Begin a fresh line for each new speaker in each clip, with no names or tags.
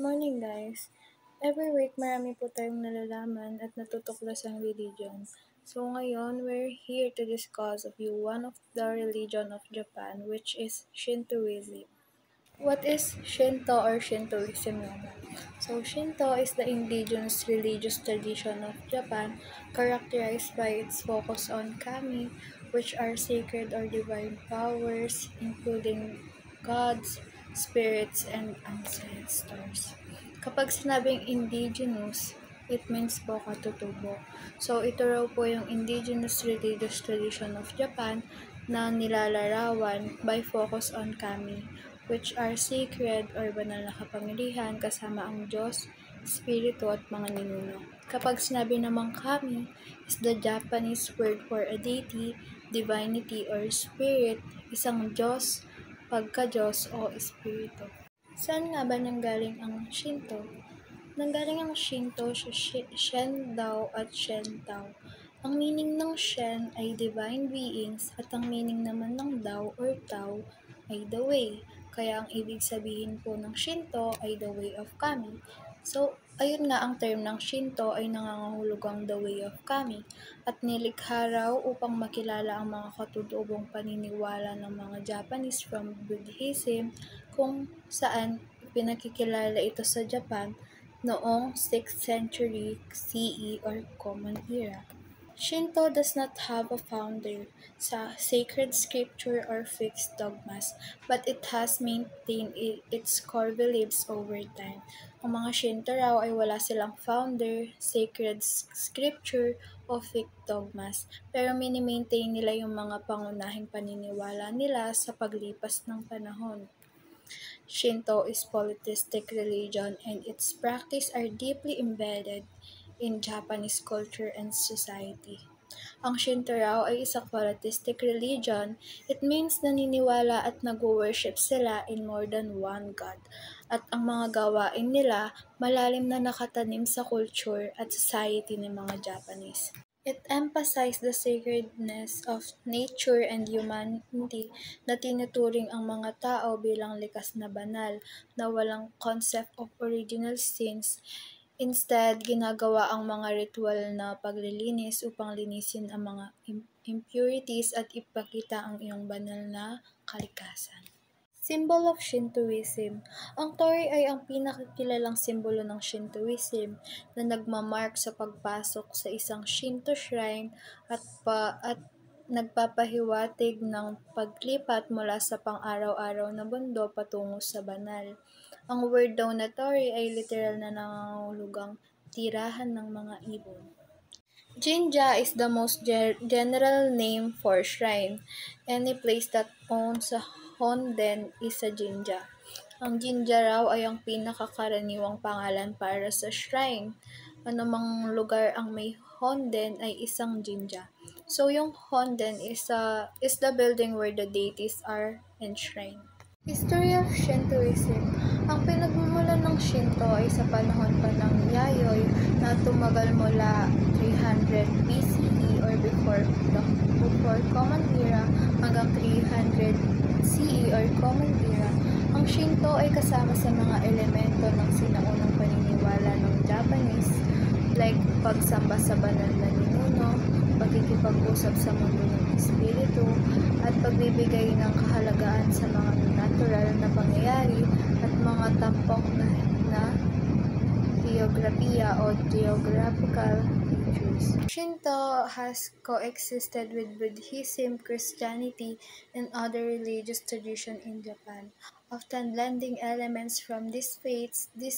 Morning guys! Every week marami po tayong nalalaman at natutuklasan religion. So ngayon, we're here to discuss of you one of the religion of Japan, which is Shintoism. What is Shinto or Shintoism naman? So Shinto is the indigenous religious tradition of Japan characterized by its focus on kami, which are sacred or divine powers, including gods, spirits, and ancestors. Kapag sinabing indigenous, it means po katutubo. So ito raw po yung indigenous religious tradition of Japan na nilalarawan by focus on kami, which are sacred or banal na kapangyarihan kasama ang Diyos, Espiritu at mga ninuno. Kapag sinabi namang kami is the Japanese word for a deity, divinity or spirit, isang Diyos, pagka-Diyos o Espiritu. Saan nga ba nanggaling ang Shinto? Nanggaling ang Shinto sa Shen Dao at Shen Tao. Ang meaning ng Shen ay divine beings at ang meaning naman ng Dao or Tao ay the way. Kaya ang ibig sabihin po ng Shinto ay the way of kami. So, ayun nga ang term ng Shinto ay nangangahulugang the way of kami at nilikha raw upang makilala ang mga katutubong paniniwala ng mga Japanese from Buddhism kung saan pinakikilala ito sa Japan noong 6th century CE or Common Era. Shinto does not have a founder sa sacred scripture or fixed dogmas, but it has maintained its core beliefs over time. Ang mga Shinto raw ay wala silang founder, sacred scripture, o fixed dogmas, pero mini-maintain nila yung mga pangunahing paniniwala nila sa paglipas ng panahon. Shinto is polytheistic religion and its practice are deeply embedded in Japanese culture and society. Ang Shinto raw ay isang polytheistic religion. It means naniniwala at nag-worship sila in more than one God. At ang mga gawain nila malalim na nakatanim sa culture at society ng mga Japanese. It emphasized the sacredness of nature and humanity na tinuturing ang mga tao bilang likas na banal na walang concept of original sins. Instead, ginagawa ang mga ritual na paglilinis upang linisin ang mga impurities at ipakita ang iyong banal na kalikasan. Symbol of Shintoism. Ang torii ay ang pinakakilalang simbolo ng Shintoism na nagmamark sa pagpasok sa isang Shinto shrine at nagpapahiwatig ng paglipat mula sa pang-araw-araw na mundo patungo sa banal. Ang word daw na torii ay literal na nangangahulugang tirahan ng mga ibon. Jinja is the most general name for shrine. Any place that owns a honden is a jinja. Ang jinja raw ay ang pinakakaraniwang pangalan para sa shrine. Anumang lugar ang may honden ay isang jinja. So yung honden is the building where the deities are enshrined. History of Shintoism. Ang pinagmumulan ng Shinto ay sa panahon pa ng Yayoi na tumagal mula 300 BCE or before Common Era hanggang 300 CE or Common Era. Ang Shinto ay kasama sa mga elemento ng sinaunang paniniwala ng Japanese like pagsamba sa banal na ninuno, pagkikipag-usap sa mundo ng espiritu, at pagbibigay ng kahalagaan sa mga natural na pangyayari at mga tampok na geografiya o geographical features. Shinto has coexisted with Buddhism, Christianity, and other religious traditions in Japan, often blending elements from these faiths. This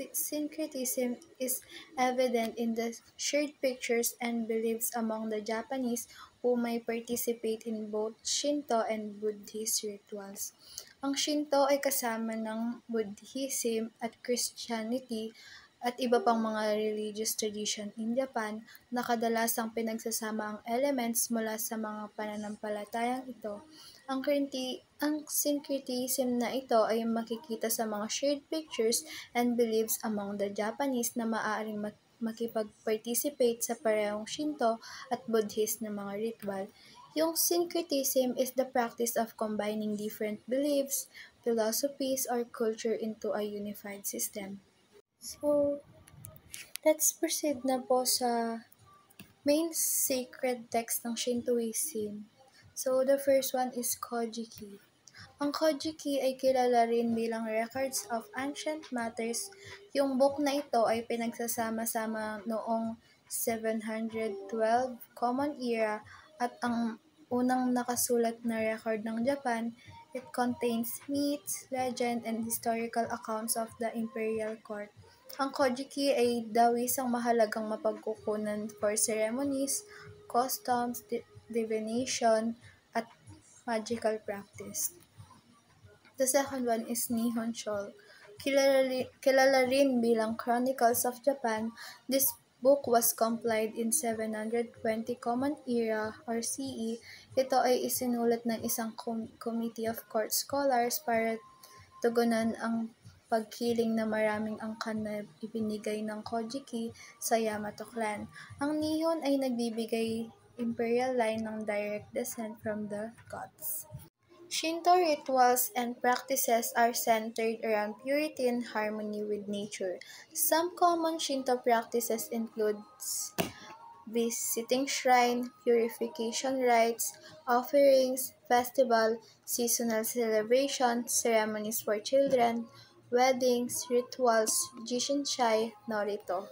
syncretism is evident in the shared pictures and beliefs among the Japanese who may participate in both Shinto and Buddhist rituals. Ang Shinto ay kasama ng Buddhism at Christianity at iba pang mga religious tradition in Japan na kadalasang pinagsasama ang elements mula sa mga pananampalatayang ito. Ang syncretism na ito ay makikita sa mga shared pictures and beliefs among the Japanese na maaaring makipag-participate sa parehong Shinto at Buddhist na mga ritual. Yung syncretism is the practice of combining different beliefs, philosophies, or culture into a unified system. So, let's proceed na po sa main sacred text ng Shintoism. So, the first one is Kojiki. Ang Kojiki ay kilala rin bilang Records of Ancient Matters. Yung book na ito ay pinagsasama-sama noong 712 Common Era at ang unang nakasulat na record ng Japan. It contains myths, legend, and historical accounts of the imperial court. Ang Kojiki ay dawisang mahalagang mapagkukunan for ceremonies, customs, divination, at magical practice. The second one is Nihon Shol. Kilala rin bilang Chronicles of Japan, this book was compiled in 720 Common Era or CE. Ito ay isinulat ng isang committee of court scholars para tugunan ang pagkiling na maraming angkan na ibinigay ng Kojiki sa Yamato clan. Ang Nihon ay nagbibigay imperial line ng direct descent from the gods. Shinto rituals and practices are centered around purity and harmony with nature. Some common Shinto practices include visiting shrine, purification rites, offerings, festival, seasonal celebrations, ceremonies for children, weddings, rituals, Jishinshai, Norito.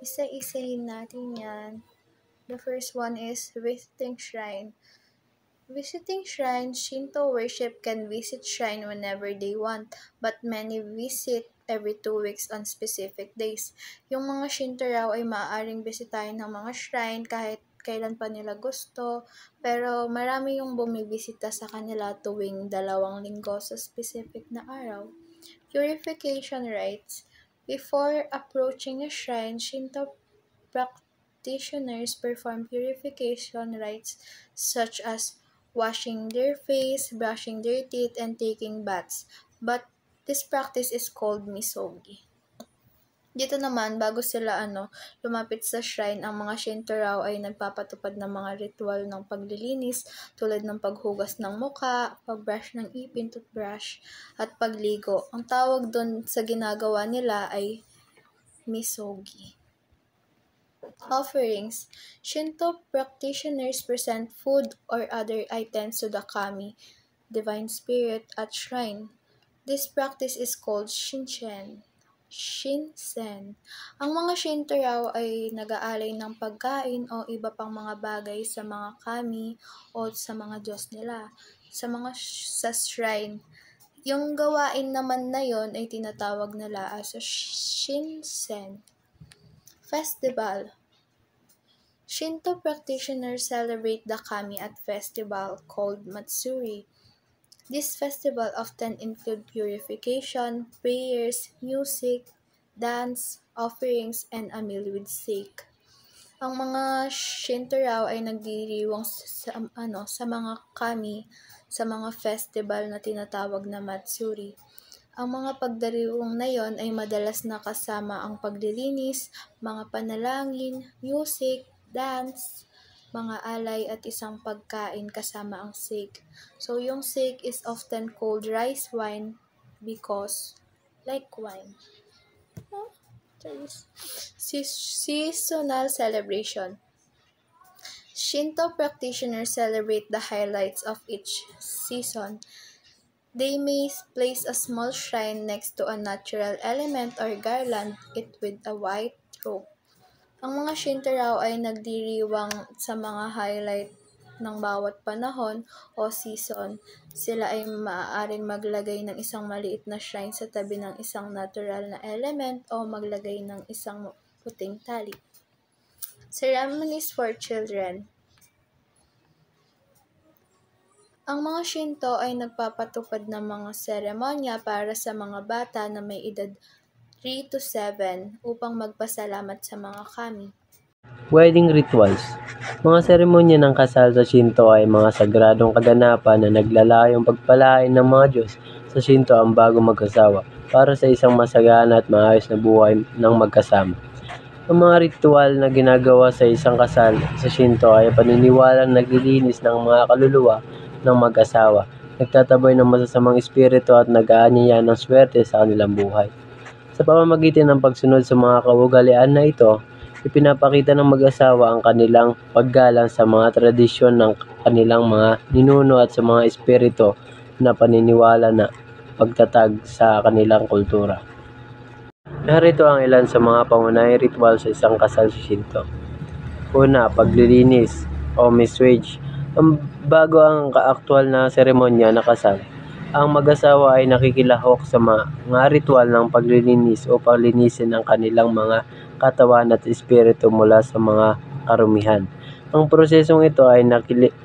Isa-isahin natin yan. The first one is visiting shrine. Visiting shrines, Shinto worship can visit shrine whenever they want, but many visit every 2 weeks on specific days. Yung mga Shinto raw ay maaaring bisitahin ng mga shrine kahit kailan pa nila gusto, pero marami yung bumibisita sa kanila tuwing 2 linggo sa specific na araw. Purification rites. Before approaching a shrine, Shinto practitioners perform purification rites such as washing their face, brushing their teeth, and taking baths. But this practice is called misogi. Dito naman, bago sila lumapit sa shrine, ang mga Shinto raw ay nagpapatupad ng mga ritual ng paglilinis tulad ng paghugas ng muka, pagbrush ng ipin, toothbrush, at pagligo. Ang tawag doon sa ginagawa nila ay misogi. Offerings. Shinto practitioners present food or other items to the kami, divine spirit, at shrine. This practice is called shinsen. Ang mga Shinto raw ay nag-aalay ng pagkain o iba pang mga bagay sa mga kami o sa mga Diyos nila, sa shrine. Yung gawain naman na yon ay tinatawag nila as shinsen. Festival. Shinto practitioners celebrate the kami at festival called Matsuri. This festival often include purification, prayers, music, dance, offerings, and a meal with sake. Ang mga Shinto raw ay nagdiriwang sa mga kami sa mga festival na tinatawag na Matsuri. Ang mga pagdiriwang na yon ay madalas nakasama ang paglilinis, mga panalangin, music, dance, mga alay at isang pagkain kasama ang sake. So yung sake is often called rice wine because like wine. Seasonal celebration. Shinto practitioners celebrate the highlights of each season. They may place a small shrine next to a natural element or garland it with a white rope. Ang mga Shinto raw ay nagdiriwang sa mga highlight ng bawat panahon o season. Sila ay maaaring maglagay ng isang maliit na shrine sa tabi ng isang natural na element o maglagay ng isang puting tali. Ceremonies for children. Ang mga Shinto ay nagpapatupad ng mga seremonya para sa mga bata na may edad 3 to 7 upang magpasalamat sa mga kami.
Wedding rituals. Mga seremonya ng kasal sa Shinto ay mga sagradong kaganapan na naglalayong pagpalain ng mga Diyos sa Shinto ang bago magkasawa para sa isang masagana at maayos na buhay ng magkasama. Ang mga ritual na ginagawa sa isang kasal sa Shinto ay paniniwalang naglilinis ng mga kaluluwa ng mag-asawa, nagtataboy ng masasamang espiritu at nag-aanyaya ng swerte sa kanilang buhay. Sa pamamagitan ng pagsunod sa mga kaugalian na ito, ipinapakita ng mag-asawa ang kanilang paggalang sa mga tradisyon ng kanilang mga ninuno at sa mga espiritu na paniniwala na pagtatag sa kanilang kultura. Narito ang ilan sa mga pangunahing ritual sa isang kasal sa Shinto. Una, paglilinis o miswage. Bago ang aktual na seremonya na kasal, ang mag-asawa ay nakikilahok sa mga ritual ng paglilinis o paglinisin ang kanilang mga katawan at espiritu mula sa mga karumihan. Ang prosesong ito ay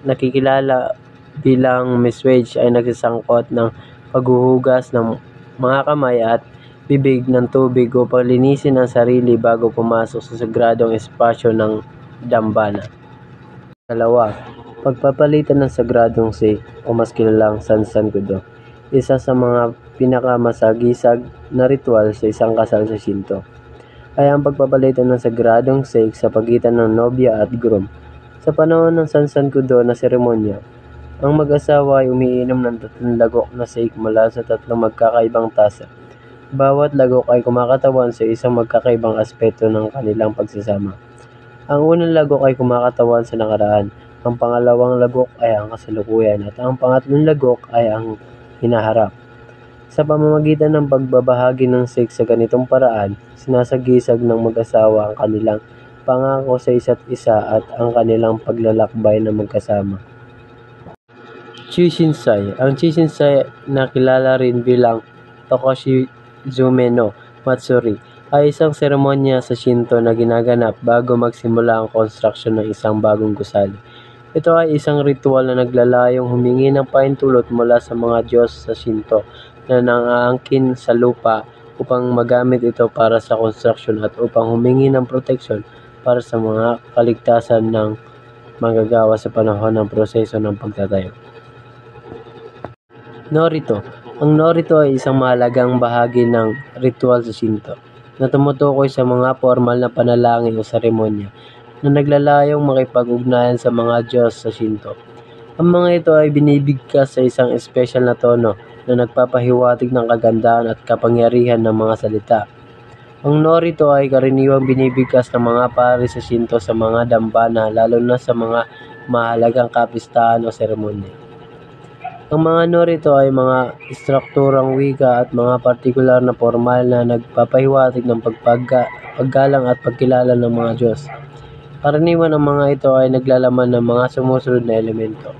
nakikilala bilang miswage ay nagsasangkot ng paghuhugas ng mga kamay at bibig ng tubig upang linisin ang sarili bago pumasok sa sagradong espasyo ng dambana. Dalawa, pagpapalitan ng sagradong sake o mas kilalang Sansan Kudo. Isa sa mga pinakamasagisag na ritual sa isang kasal sa Shinto ay ang pagpapalitan ng sagradong sake sa pagitan ng nobya at groom. Sa panahon ng Sansan Kudo na seremonya, ang mag-asawa ay umiinom ng 3 lagok na sake mula sa 3 magkakaibang tasa. Bawat lagok ay kumakatawan sa isang magkakaibang aspeto ng kanilang pagsasama. Ang unang lagok ay kumakatawan sa nakaraan, ang pangalawang lagok ay ang kasalukuyan, at ang pangatlong lagok ay ang hinaharap. Sa pamamagitan ng pagbabahagi ng sake sa ganitong paraan, sinasagisag ng mag-asawa ang kanilang pangako sa isa't isa at ang kanilang paglalakbay na magkasama. Chishinsai. Ang Chishinsai na kilala rin bilang Tokoshizume no Matsuri ay isang seremonya sa Shinto na ginaganap bago magsimula ang construction ng isang bagong gusali. Ito ay isang ritual na naglalayong humingi ng pahintulot mula sa mga Diyos sa Shinto na nang-aangkin sa lupa upang magamit ito para sa construction at upang humingi ng proteksyon para sa mga kaligtasan ng manggagawa sa panahon ng proseso ng pagtatayo. Norito. Ang Norito ay isang mahalagang bahagi ng ritual sa Shinto na tumutukoy sa mga formal na panalangin o seremonya na naglalayong makipag-ugnayan sa mga Diyos sa Shinto. Ang mga ito ay binibigkas sa isang espesyal na tono na nagpapahiwatig ng kagandahan at kapangyarihan ng mga salita. Ang Norito ay karaniwang binibigkas ng mga pari sa Shinto sa mga dambana, lalo na sa mga mahalagang kapistahan o seremonya. Ang mga Norito ay mga strukturang wika at mga partikular na formal na nagpapahiwatig ng paggalang at pagkilala ng mga Diyos. Karaniwan ang mga ito ay naglalaman ng mga sumusunod na elemento.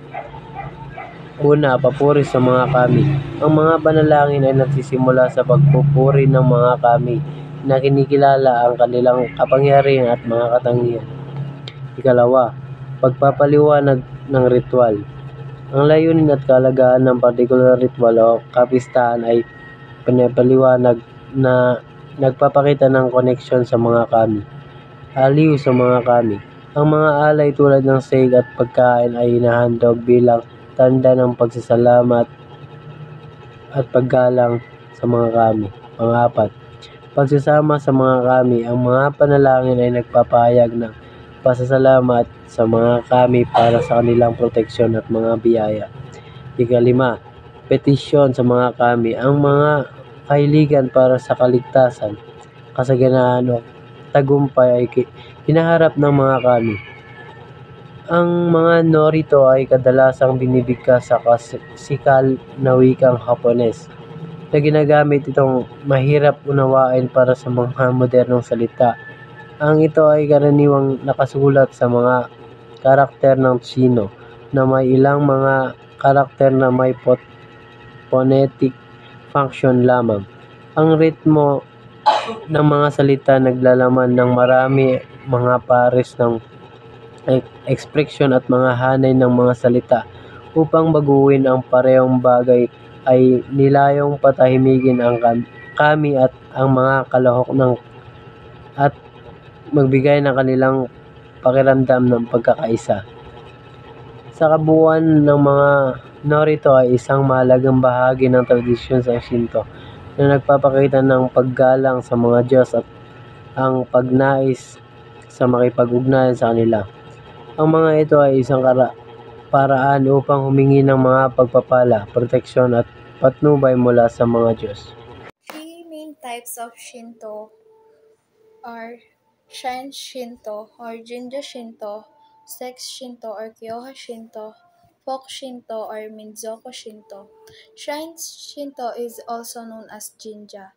Una, papuri sa mga kami. Ang mga panalangin ay nagsisimula sa pagpupuri ng mga kami na kinikilala ang kanilang kapangyarihan at mga katangian. Ikalawa, pagpapaliwanag ng ritual. Ang layunin at kahalagahan ng partikular ritual o kapistahan ay pinapaliwanag na nagpapakita ng koneksyon sa mga kami, aliw sa mga kami. Ang mga alay tulad ng sake at pagkain ay hinahandog bilang tanda ng pagsasalamat at paggalang sa mga kami. Pang-apat, pagsasama sa mga kami. Ang mga panalangin ay nagpapahayag ng pasasalamat sa mga kami para sa kanilang proteksyon at mga biyaya. Ikalima, petisyon sa mga kami. Ang mga kahiligan para sa kaligtasan, kasaganaan o tagumpay ay hinaharap ng mga kami. Ang mga Norito ay kadalasang binibigkas sa klasikal na wikang Hapones na ginagamit itong mahirap unawain para sa mga modernong salita. Ang ito ay karaniwang nakasulat sa mga karakter ng Chino na may ilang mga karakter na may phonetic function lamang. Ang ritmo ng mga salita naglalaman ng marami mga pares ng ekspresyon at mga hanay ng mga salita. Upang baguhin ang parehong bagay ay nilayong patahimikin ang kami at ang mga kalahok ng at magbigay ng kanilang pakiramdam ng pagkakaisa. Sa kabuuan ng mga Norito ay isang mahalagang bahagi ng tradisyon sa Shinto na nagpapakita ng paggalang sa mga Diyos at ang pagnais sa makipag-ugnayan sa kanila. Ang mga ito ay isang paraan upang humingi ng mga pagpapala, proteksyon at patnubay mula sa mga Diyos.
Three main types of Shinto are Shrine Shinto or Jinja Shinto, Sex Shinto or Kyoha Shinto, Folk Shinto or Minzoko Shinto. Shrine Shinto is also known as Jinja.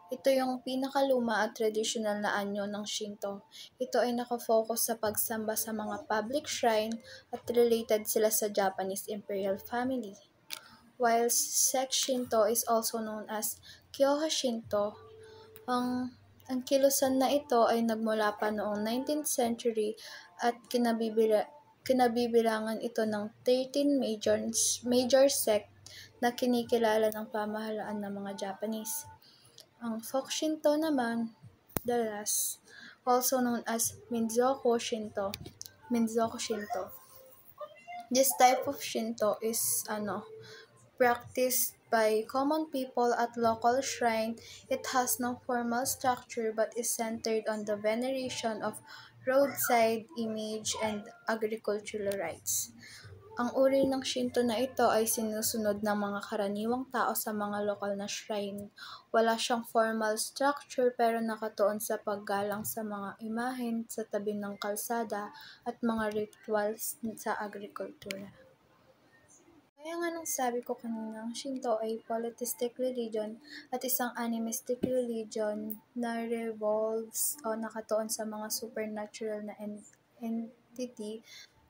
Ito yung pinakaluma at tradisyonal na anyo ng Shinto. Ito ay nakafocus sa pagsamba sa mga public shrine at related sila sa Japanese imperial family. While Sect Shinto is also known as Kyoha Shinto, ang kilusan na ito ay nagmula pa noong 19th century at kinabibilangan ito ng 13 major sect na kinikilala ng pamahalaan ng mga Japanese. Ang Folk Shinto naman, the last, also known as Minzoko Shinto. This type of Shinto is practiced by common people at local shrine. It has no formal structure but is centered on the veneration of roadside image and agricultural rites. Ang uri ng Shinto na ito ay sinusunod ng mga karaniwang tao sa mga lokal na shrine. Wala siyang formal structure pero nakatuon sa paggalang sa mga imahen sa tabi ng kalsada at mga rituals sa agrikultura. Kaya nga nang sabi ko kanina, ang Shinto ay polytheistic religion at isang animistic religion na revolves o nakatuon sa mga supernatural na entity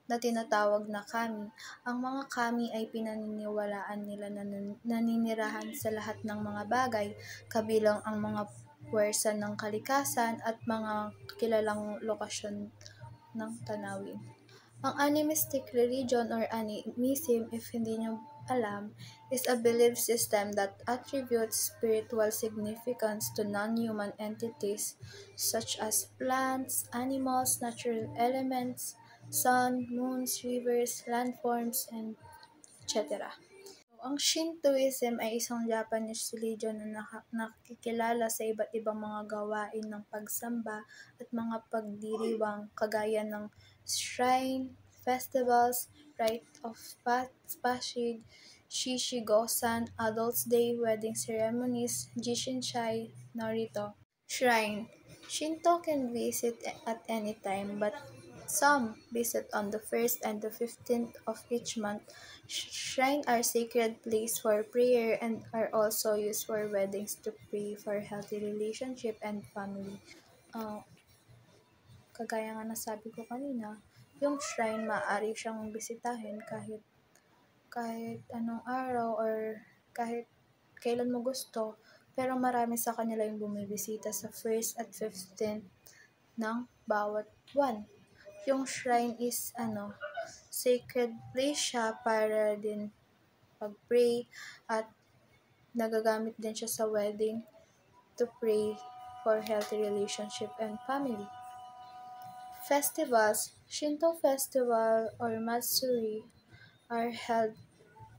na tinatawag na kami. Ang mga kami ay pinaniniwalaan nila na naninirahan sa lahat ng mga bagay, kabilang ang mga puwersa ng kalikasan at mga kilalang lokasyon ng tanawin. Ang animistic religion or animism, if hindi nyo alam, is a belief system that attributes spiritual significance to non-human entities such as plants, animals, natural elements, sun, moons, rivers, landforms, and etc. Ang Shintoism ay isang Japanese religion na nakikilala sa iba't ibang mga gawain ng pagsamba at mga pagdiriwang kagaya ng shrine, festivals, rite of passage, Shishigosan, Adults' Day, wedding ceremonies, Jishinshai, Narito. Shrine. Shinto can visit at any time, but some visit on the 1st and the 15th of each month. Shrine are sacred place for prayer and are also used for weddings to pray for healthy relationship and family. Kagaya nga nasabi ko kanina, yung shrine maaari siyang bisitahin kahit anong araw or kahit kailan mo gusto, pero marami sa kanila yung bumibisita sa 1st at 15th ng bawat buwan. Yung shrine is sacred place siya para din pag-pray at nagagamit din siya sa wedding to pray for healthy relationship and family. Festivals. Shinto festival or matsuri are held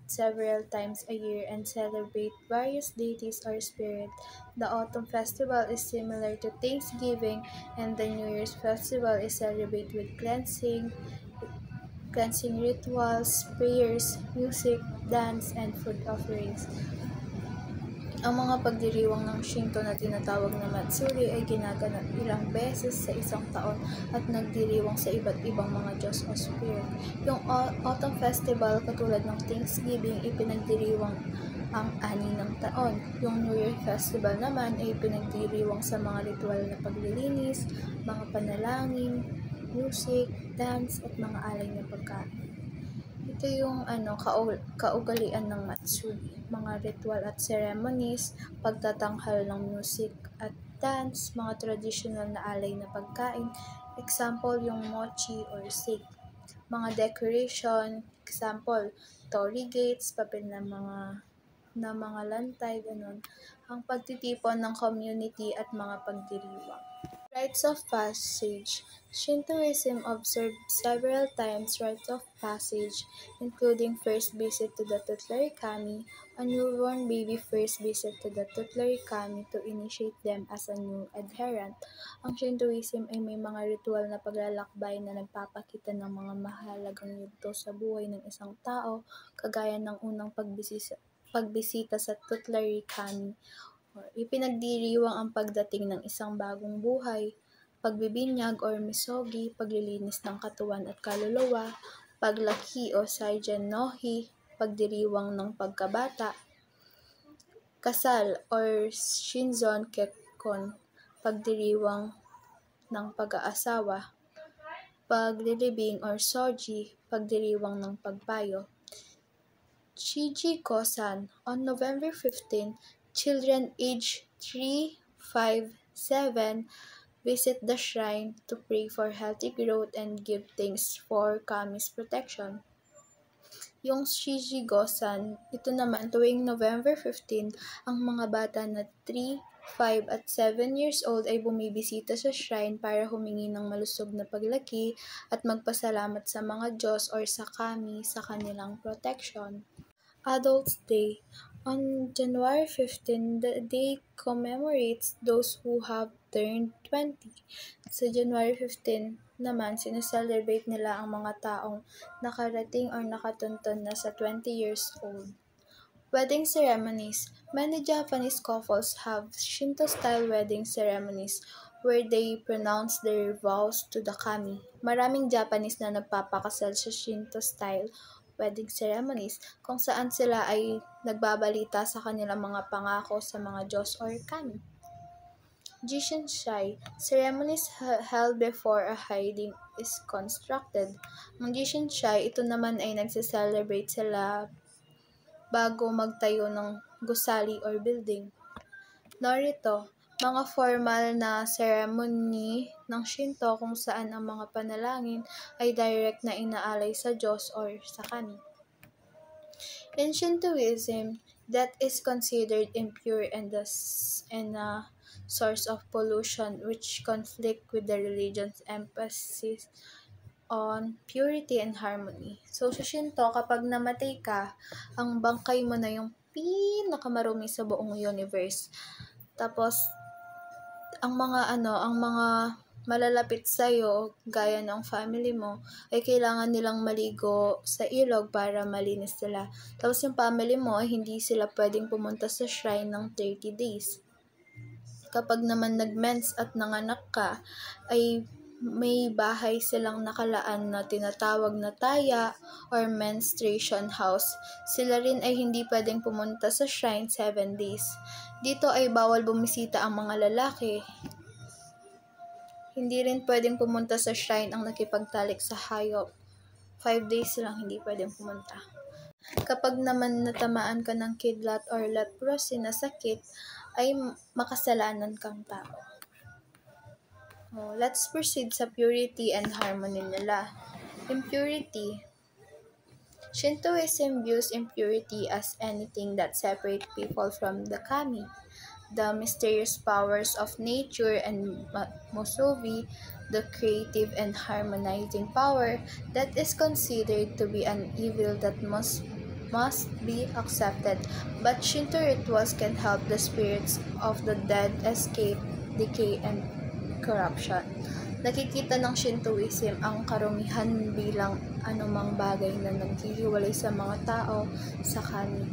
several times a year and celebrate various deities or spirits. The Autumn Festival is similar to Thanksgiving, and the New Year's Festival is celebrated with cleansing rituals, prayers, music, dance, and food offerings. Ang mga pagdiriwang ng Shinto na tinatawag na Matsuri ay ginaganap ilang beses sa isang taon at nagdiriwang sa iba't ibang mga Diyos o Spirit. Yung Autumn Festival, katulad ng Thanksgiving, ipinagdiriwang ang ani ng taon. Yung New Year Festival naman ay pinagdiriwang sa mga ritual na paglilinis, mga panalangin, music, dance, at mga alay na pagkain. Ito yung kaugalian ng Matsuri, mga ritual at ceremonies, pagtatanghal ng music at dance, mga traditional na alay na pagkain, example yung mochi or sake, mga decoration, example, torii gates, papel na mga lantay, ganun, ang pagtitipon ng community at mga pagdiriwang. Rites of passage. Shintoism observed several times rites of passage, including first visit to the tutelary kami, a newborn baby first visit to the tutelary kami to initiate them as a new adherent. Ang Shintoism ay may mga ritual na paglalakbay na nagpapakita ng mga mahalagang yugto sa buhay ng isang tao, kagaya ng unang pagbisita sa tutelary kami. Ipinagdiriwang ang pagdating ng isang bagong buhay, pagbibinyag or misogi, paglilinis ng katawan at kaluluwa, paglaki o saijen nohi, pagdiriwang ng pagkabata, kasal or shinzon kekkon, pagdiriwang ng pag-aasawa, paglilibing or soji, pagdiriwang ng pagpayo. Shiji Kosan. On November 15, children aged 3, 5, 7 visit the shrine to pray for healthy growth and give thanks for kami's protection. Yung Shiji Gosan, ito naman tuwing November 15, ang mga bata na 3, 5 at 7 years old ay bumibisita sa shrine para humingi ng malusog na paglaki at magpasalamat sa mga Diyos or sa kami sa kanilang protection. Adults Day. On January 15, the day commemorates those who have turned 20. Sa January 15 naman, sineselebrate nila ang mga taong nakarating or nakatuntun na sa 20 years old. Wedding ceremonies. Many Japanese couples have Shinto-style wedding ceremonies where they pronounce their vows to the kami. Maraming Japanese na nagpapakasal sa Shinto-style wedding ceremonies kung saan sila ay nagbabalita sa kanilang mga pangako sa mga Diyos or kami. Jishinshai. Ceremonies held before a hiding is constructed. Ang Jishinshai, ito naman ay nagse-celebrate sila bago magtayo ng gusali or building. Norito. Mga formal na ceremony ng Shinto kung saan ang mga panalangin ay direct na inaalay sa Diyos or sa kami. In Shintoism, death is considered impure and a source of pollution which conflict with the religion's emphasis on purity and harmony. So sa Shinto, kapag namatay ka, ang bangkay mo na yung pinakamarumi sa buong universe. Tapos ang mga malalapit sa iyo, gaya ng family mo, ay kailangan nilang maligo sa ilog para malinis sila. Tapos yung family mo, hindi sila pwedeng pumunta sa shrine ng 30 days. Kapag naman nag-mens at nanganak ka, ay may bahay silang nakalaan na tinatawag na taya or menstruation house. Sila rin ay hindi pwedeng pumunta sa shrine 7 days. Dito ay bawal bumisita ang mga lalaki. Hindi rin pwedeng pumunta sa shrine ang nakipagtalik sa hayop. 5 days lang hindi pwedeng pumunta. Kapag naman natamaan ka ng kidlat or leprosy na sakit, ay makasalanan kang tao. Let's proceed sa purity and harmony nila. Impurity. Shintoism views impurity as anything that separates people from the kami, the mysterious powers of nature, and musobi, the creative and harmonizing power that is considered to be an evil that must be accepted. But Shinto rituals can help the spirits of the dead escape decay and corruption. Nakikita ng Shintoism ang karumihan bilang anumang bagay na naghihiwalay sa mga tao sa kami.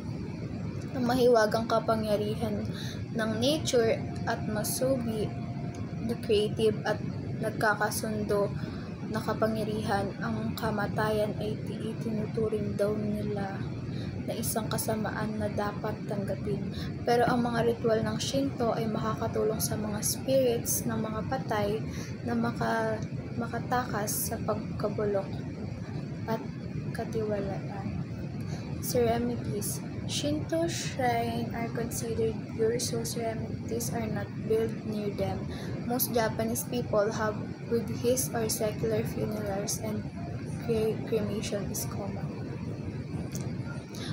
Ang mahiwagang kapangyarihan ng nature at masubi, the creative at nagkakasundo na kapangyarihan, ang kamatayan ay itinuturing daw nila na isang kasamaan na dapat tanggapin. Pero ang mga ritual ng Shinto ay makakatulong sa mga spirits ng mga patay na makatakas sa pagkabulok at katiwalaan. Ceremonies. Shinto shrine are considered pure, so ceremonies are not built near them. Most Japanese people have Buddhist or secular funerals and cremation is common.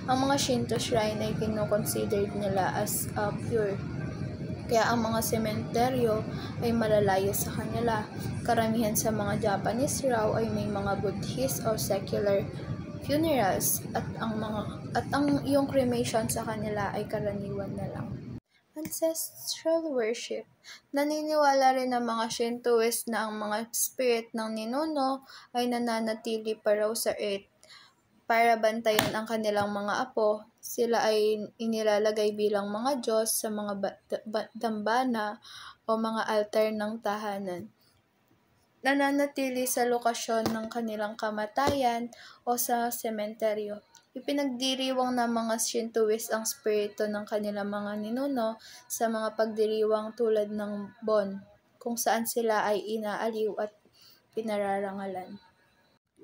Ang mga Shinto shrine ay kino-considered nila as pure. Kaya ang mga sementeryo ay malalayo sa kanila. Karamihan sa mga Japanese raw ay may mga Buddhist o secular funerals at ang iyong cremation sa kanila ay karaniwan na lang. Ancestral worship. Naniniwala rin ang mga Shintoist na ang mga spirit ng ninuno ay nananatili pa raw sa Earth para bantayan ang kanilang mga apo. Sila ay inilalagay bilang mga Diyos sa mga dambana o mga altar ng tahanan. Nananatili sa lokasyon ng kanilang kamatayan o sa sementeryo. Ipinagdiriwang ng mga Shintoist ang spirito ng kanilang mga ninuno sa mga pagdiriwang tulad ng Bon, kung saan sila ay inaaliw at pinararangalan.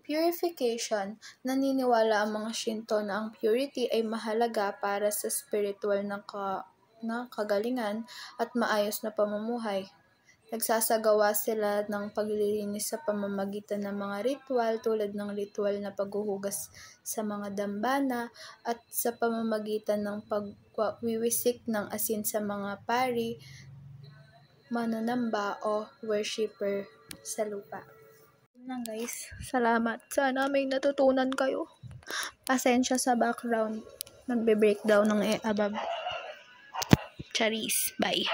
Purification. Naniniwala ang mga Shinto na ang purity ay mahalaga para sa spiritual na kagalingan at maayos na pamumuhay. Nagsasagawa sila ng paglilinis sa pamamagitan ng mga ritual tulad ng ritual na paghuhugas sa mga dambana at sa pamamagitan ng pagwiwisik ng asin sa mga pari, mananamba o worshipper sa lupa. Yun guys, salamat. Sana may natutunan kayo. Pasensya sa background. Magbe-breakdown ng above. Charis. Bye.